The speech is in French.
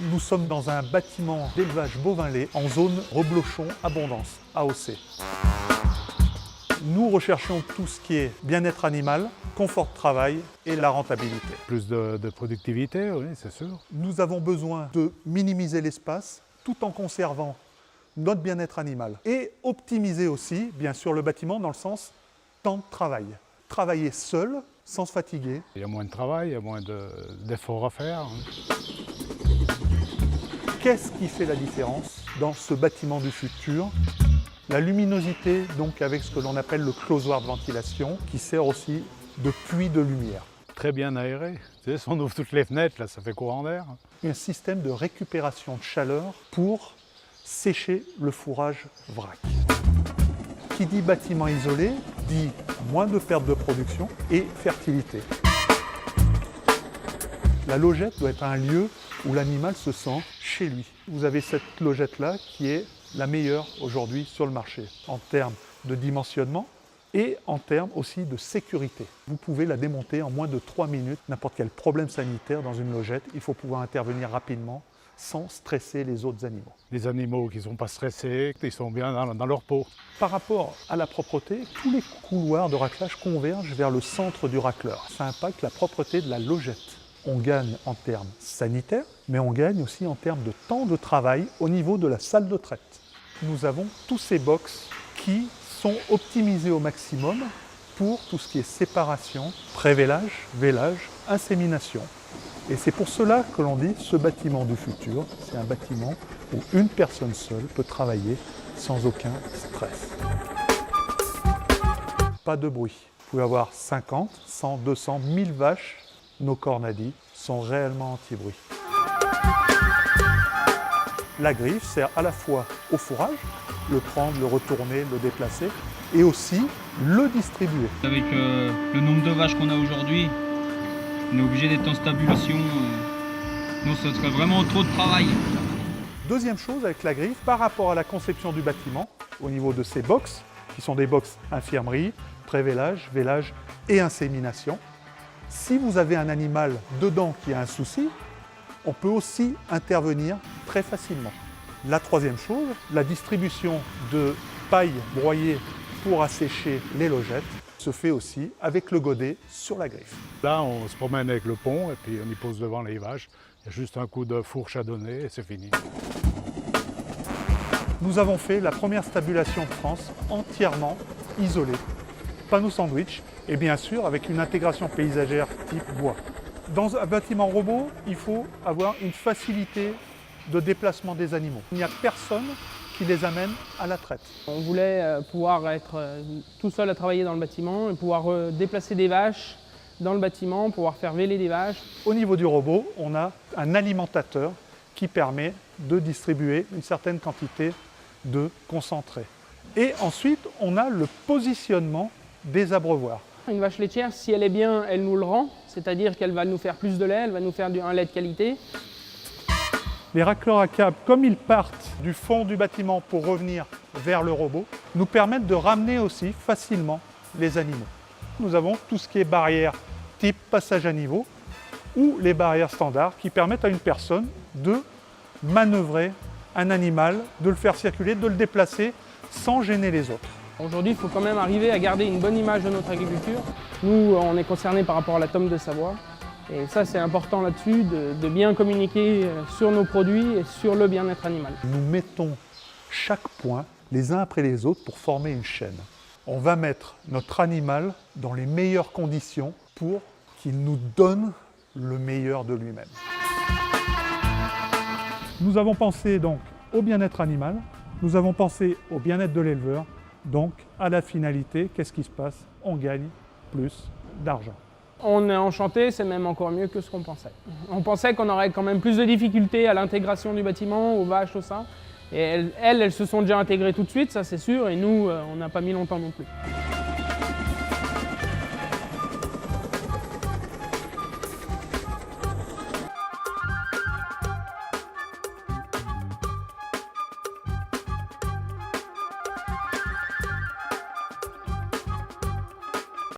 Nous sommes dans un bâtiment d'élevage bovin-lait en zone reblochon abondance, AOC. Nous recherchons tout ce qui est bien-être animal, confort de travail et la rentabilité. Plus de productivité, oui, c'est sûr. Nous avons besoin de minimiser l'espace tout en conservant notre bien-être animal et optimiser aussi, bien sûr, le bâtiment dans le sens temps de travail. Travailler seul, sans se fatiguer. Il y a moins de travail, il y a moins d'efforts à faire. Qu'est-ce qui fait la différence dans ce bâtiment du futur? La luminosité, donc avec ce que l'on appelle le closoir de ventilation, qui sert aussi de puits de lumière. Très bien aéré. Tu sais, si on ouvre toutes les fenêtres, là, ça fait courant d'air. Un système de récupération de chaleur pour sécher le fourrage vrac. Qui dit bâtiment isolé, dit moins de perte de production et fertilité. La logette doit être un lieu où l'animal se sent chez lui. Vous avez cette logette-là qui est la meilleure aujourd'hui sur le marché, en termes de dimensionnement et en termes aussi de sécurité. Vous pouvez la démonter en moins de 3 minutes. N'importe quel problème sanitaire dans une logette, il faut pouvoir intervenir rapidement sans stresser les autres animaux. Les animaux qui ne sont pas stressés, ils sont bien dans leur peau. Par rapport à la propreté, tous les couloirs de raclage convergent vers le centre du racleur. Ça impacte la propreté de la logette. On gagne en termes sanitaires, mais on gagne aussi en termes de temps de travail au niveau de la salle de traite. Nous avons tous ces box qui sont optimisés au maximum pour tout ce qui est séparation, pré-vélage, vélage, insémination. Et c'est pour cela que l'on dit ce bâtiment du futur, c'est un bâtiment où une personne seule peut travailler sans aucun stress. Pas de bruit. Vous pouvez avoir 50, 100, 200, 1000 vaches. Nos cornadis sont réellement anti-bruit. La griffe sert à la fois au fourrage, le prendre, le retourner, le déplacer, et aussi le distribuer. Avec le nombre de vaches qu'on a aujourd'hui, on est obligé d'être en stabulation. Non, ce serait vraiment trop de travail. Deuxième chose avec la griffe, par rapport à la conception du bâtiment, au niveau de ces box, qui sont des box infirmerie, pré-vélage, vélage et insémination, si vous avez un animal dedans qui a un souci, on peut aussi intervenir très facilement. La troisième chose, la distribution de paille broyée pour assécher les logettes se fait aussi avec le godet sur la griffe. Là, on se promène avec le pont et puis on y pose devant les vaches. Il y a juste un coup de fourche à donner et c'est fini. Nous avons fait la première stabulation de France entièrement isolée. Panneau sandwich et bien sûr avec une intégration paysagère type bois. Dans un bâtiment robot, il faut avoir une facilité de déplacement des animaux. Il n'y a personne qui les amène à la traite. On voulait pouvoir être tout seul à travailler dans le bâtiment et pouvoir déplacer des vaches dans le bâtiment, pouvoir faire véler des vaches. Au niveau du robot, on a un alimentateur qui permet de distribuer une certaine quantité de concentré. Et ensuite, on a le positionnement des abreuvoirs. Une vache laitière, si elle est bien, elle nous le rend, c'est-à-dire qu'elle va nous faire plus de lait, elle va nous faire un lait de qualité. Les racleurs à câble, comme ils partent du fond du bâtiment pour revenir vers le robot, nous permettent de ramener aussi facilement les animaux. Nous avons tout ce qui est barrière type passage à niveau ou les barrières standards qui permettent à une personne de manœuvrer un animal, de le faire circuler, de le déplacer sans gêner les autres. Aujourd'hui, il faut quand même arriver à garder une bonne image de notre agriculture. Nous, on est concernés par rapport à la tome de Savoie. Et ça, c'est important là-dessus, de bien communiquer sur nos produits et sur le bien-être animal. Nous mettons chaque point les uns après les autres pour former une chaîne. On va mettre notre animal dans les meilleures conditions pour qu'il nous donne le meilleur de lui-même. Nous avons pensé donc au bien-être animal, nous avons pensé au bien-être de l'éleveur, donc à la finalité, qu'est-ce qui se passe? On gagne plus d'argent. On est enchanté, c'est même encore mieux que ce qu'on pensait. On pensait qu'on aurait quand même plus de difficultés à l'intégration du bâtiment, aux vaches, tout ça. Et elles se sont déjà intégrées tout de suite, ça c'est sûr, et nous, on n'a pas mis longtemps non plus.